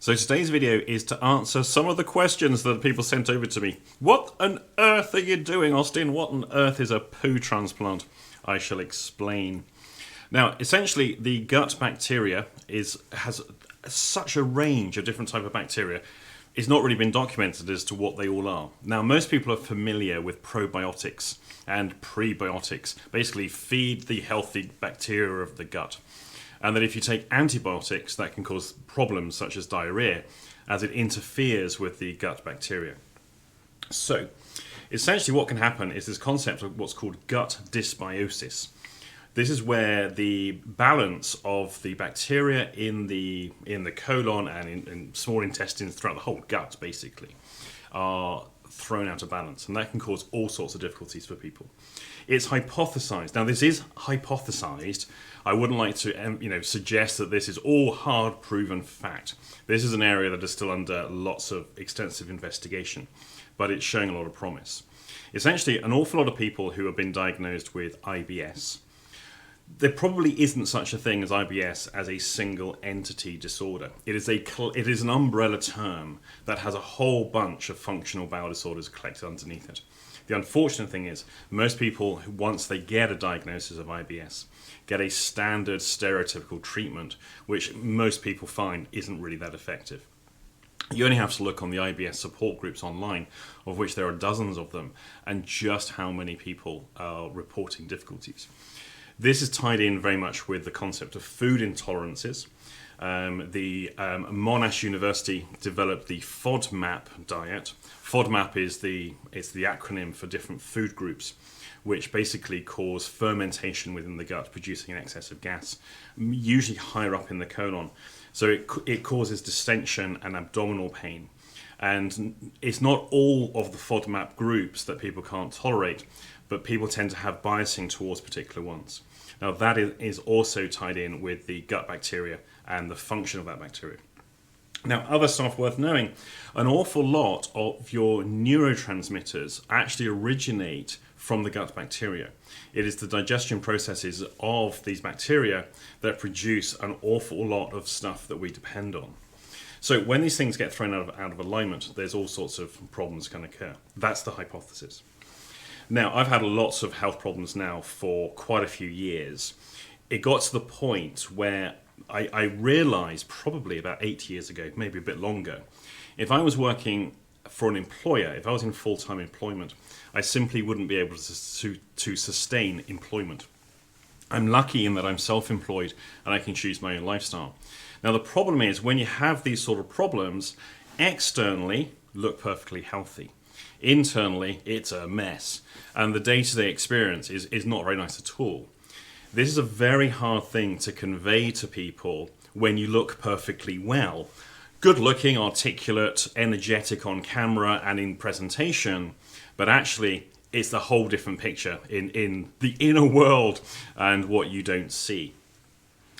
So today's video is to answer some of the questions that people sent over to me. What on earth are you doing, Austin? What on earth is a poo transplant? I shall explain. Now, essentially, the gut bacteria has such a range of different type of bacteria. It's not really been documented as to what they all are. Now, most people are familiar with probiotics and prebiotics. Basically, feed the healthy bacteria of the gut. And that if you take antibiotics, that can cause problems such as diarrhea, as it interferes with the gut bacteria. So, essentially what can happen is this concept of what's called gut dysbiosis. This is where the balance of the bacteria in the colon and in small intestines throughout the whole gut, basically, are thrown out of balance. And that can cause all sorts of difficulties for people. It's hypothesized. Now, this is hypothesized. I wouldn't like to suggest that this is all hard proven fact. This is an area that is still under lots of extensive investigation, but it's showing a lot of promise. Essentially, an awful lot of people who have been diagnosed with IBS, there probably isn't such a thing as IBS as a single entity disorder. It is an umbrella term that has a whole bunch of functional bowel disorders collected underneath it. The unfortunate thing is, most people, once they get a diagnosis of IBS, get a standard stereotypical treatment, which most people find isn't really that effective. You only have to look on the IBS support groups online, of which there are dozens of them, and just how many people are reporting difficulties. This is tied in very much with the concept of food intolerances. Monash University developed the FODMAP diet. FODMAP is the acronym for different food groups, which basically cause fermentation within the gut, producing an excess of gas, usually higher up in the colon. So it causes distension and abdominal pain. And it's not all of the FODMAP groups that people can't tolerate, but people tend to have biasing towards particular ones. Now, that is also tied in with the gut bacteria and the function of that bacteria. Now, other stuff worth knowing, an awful lot of your neurotransmitters actually originate from the gut bacteria. It is the digestion processes of these bacteria that produce an awful lot of stuff that we depend on. So when these things get thrown out of alignment, there's all sorts of problems can occur. That's the hypothesis. Now, I've had lots of health problems now for quite a few years. It got to the point where I realized probably about 8 years ago, maybe a bit longer, if I was working for an employer, if I was in full-time employment, I simply wouldn't be able to sustain employment. I'm lucky in that I'm self-employed and I can choose my own lifestyle. Now, the problem is when you have these sort of problems, externally look perfectly healthy. Internally, it's a mess. And the day-to-day experience is not very nice at all. This is a very hard thing to convey to people when you look perfectly well. Good looking, articulate, energetic on camera and in presentation, but actually it's the whole different picture in the inner world and what you don't see.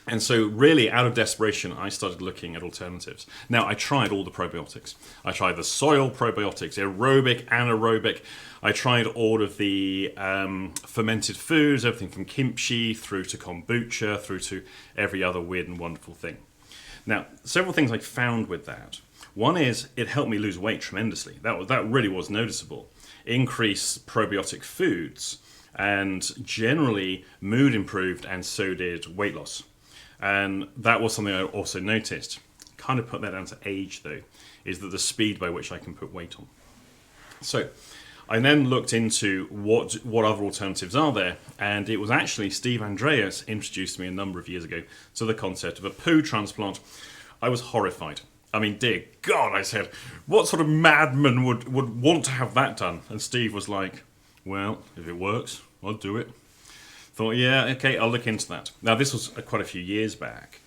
And so really, out of desperation, I started looking at alternatives. Now, I tried all the probiotics. I tried the soil probiotics, aerobic, anaerobic. I tried all of the fermented foods, everything from kimchi through to kombucha, through to every other weird and wonderful thing. Now, several things I found with that. One is it helped me lose weight tremendously. That really was noticeable. Increased probiotic foods, and generally mood improved, and so did weight loss. And that was something I also noticed. Kind of put that down to age, though, is that the speed by which I can put weight on. So I then looked into what other alternatives are there, and it was actually Steve Andreas introduced me a number of years ago to the concept of a poo transplant. I was horrified. I mean, dear God, I said, what sort of madman would want to have that done? And Steve was like, well, if it works, I'll do it. Thought, yeah, okay, I'll look into that. Now, this was quite a few years back,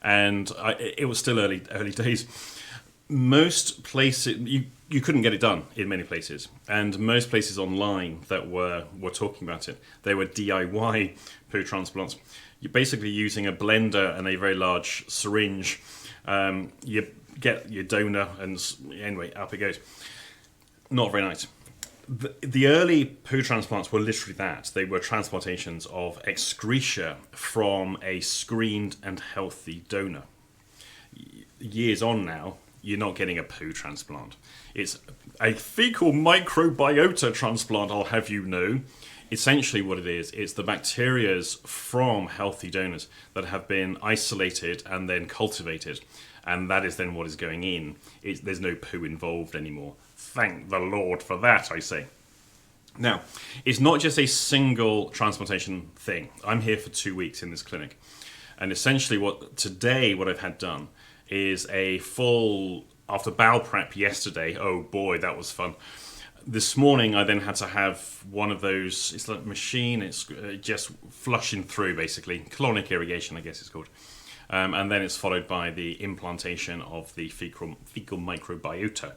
and it was still early days. Most places, you couldn't get it done in many places, and most places online that were talking about it, they were DIY poo transplants. You're basically using a blender and a very large syringe. You get your donor, and anyway, up it goes. Not very nice. The early poo transplants were literally that. They were transplantations of excreta from a screened and healthy donor. years on now, you're not getting a poo transplant. It's a fecal microbiota transplant, I'll have you know. Essentially what it is, it's the bacterias from healthy donors that have been isolated and then cultivated. And that is then what is going in. There's no poo involved anymore. Thank the Lord for that, I say. Now, it's not just a single transplantation thing. I'm here for 2 weeks in this clinic. And essentially what I've had done is a full, after bowel prep yesterday, oh boy, that was fun. This morning I then had to have one of those, it's like a machine, it's just flushing through basically, colonic irrigation I guess it's called. And then it's followed by the implantation of the fecal microbiota.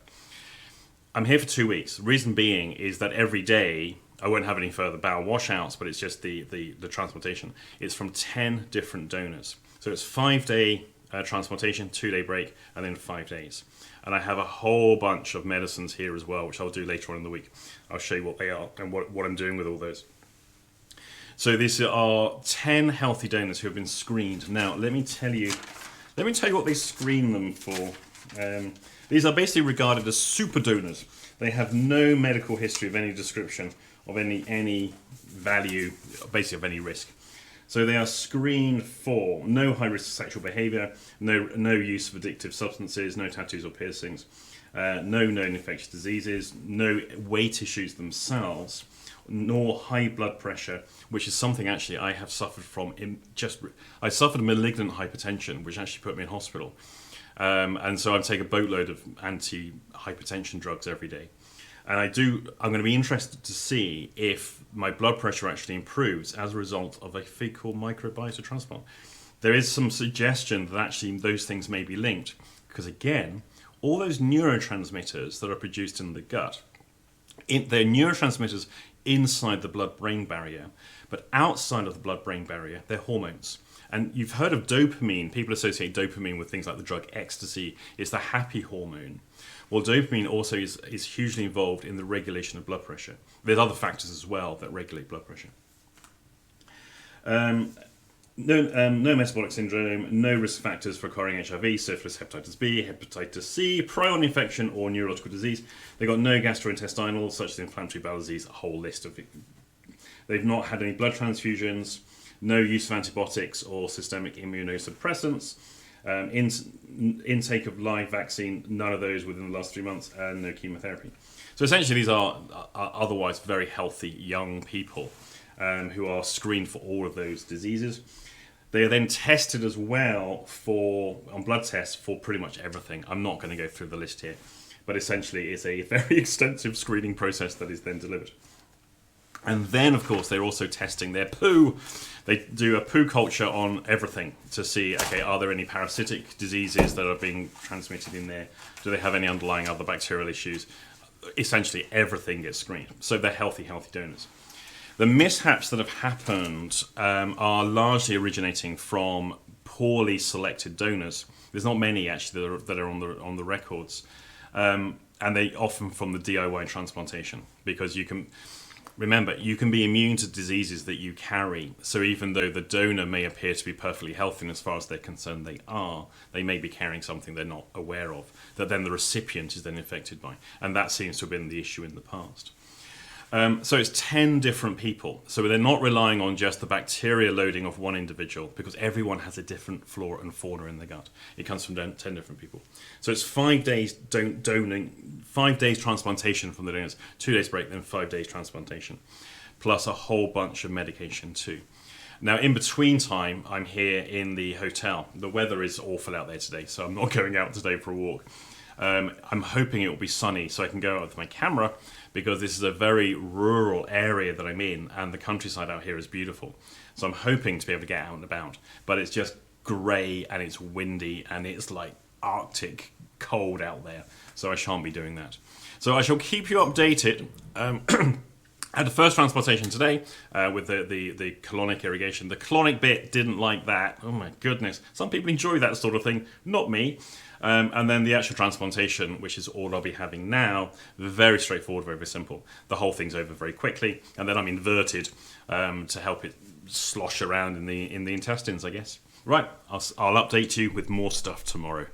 I'm here for 2 weeks. The reason being is that every day I won't have any further bowel washouts, but it's just the transplantation. It's from 10 different donors. So it's 5-day transplantation, 2-day break, and then 5 days. And I have a whole bunch of medicines here as well, which I'll do later on in the week. I'll show you what they are and what I'm doing with all those. So these are 10 healthy donors who have been screened. Now, let me tell you what they screen them for. These are basically regarded as super donors. They have no medical history of any description, of any value, basically of any risk. So they are screened for no high risk sexual behaviour, no use of addictive substances, no tattoos or piercings, no known infectious diseases, no weight issues themselves, nor high blood pressure, which is something actually I have suffered from. I suffered malignant hypertension, which actually put me in hospital. And so I take a boatload of anti-hypertension drugs every day. And I'm going to be interested to see if my blood pressure actually improves as a result of a fecal microbiota transplant. There is some suggestion that actually those things may be linked, because again, all those neurotransmitters that are produced in the gut, they're neurotransmitters inside the blood-brain barrier, but outside of the blood-brain barrier, they're hormones. And you've heard of dopamine. People associate dopamine with things like the drug ecstasy. It's the happy hormone. Well, dopamine also is hugely involved in the regulation of blood pressure. There's other factors as well that regulate blood pressure. No metabolic syndrome, no risk factors for acquiring HIV, syphilis, hepatitis B, hepatitis C, prion infection or neurological disease. They've got no gastrointestinal, such as inflammatory bowel disease, a whole list of it. They've not had any blood transfusions, no use of antibiotics or systemic immunosuppressants, intake of live vaccine, none of those within the last 3 months, and no chemotherapy. So essentially these are otherwise very healthy young people who are screened for all of those diseases. They are then tested as well on blood tests for pretty much everything. I'm not going to go through the list here, but essentially it's a very extensive screening process that is then delivered. And then, of course, they're also testing their poo. They do a poo culture on everything to see, okay, are there any parasitic diseases that are being transmitted in there? Do they have any underlying other bacterial issues? Essentially, everything gets screened. So they're healthy donors. The mishaps that have happened are largely originating from poorly selected donors. There's not many, actually, that are on the records. And they often from the DIY transplantation, because you can be immune to diseases that you carry. So even though the donor may appear to be perfectly healthy, and as far as they're concerned they may be carrying something they're not aware of, that then the recipient is then infected by. And that seems to have been the issue in the past. So it's 10 different people. So they're not relying on just the bacteria loading of one individual, because everyone has a different flora and fauna in the gut. It comes from 10 different people. So it's 5 days 5 days transplantation from the donors, 2 days break, then 5 days transplantation, plus a whole bunch of medication too. Now, in between time, I'm here in the hotel. The weather is awful out there today, so I'm not going out today for a walk. I'm hoping it will be sunny so I can go out with my camera, because this is a very rural area that I'm in, and the countryside out here is beautiful. So I'm hoping to be able to get out and about, but it's just grey and it's windy and it's like Arctic cold out there, so I shan't be doing that. So I shall keep you updated. I had the first transplantation today with the colonic irrigation. The colonic bit didn't like that. Oh my goodness. Some people enjoy that sort of thing, not me. And then the actual transplantation, which is all I'll be having now, very straightforward, very, very simple. The whole thing's over very quickly, and then I'm inverted to help it slosh around in the intestines, I guess. Right, I'll update you with more stuff tomorrow.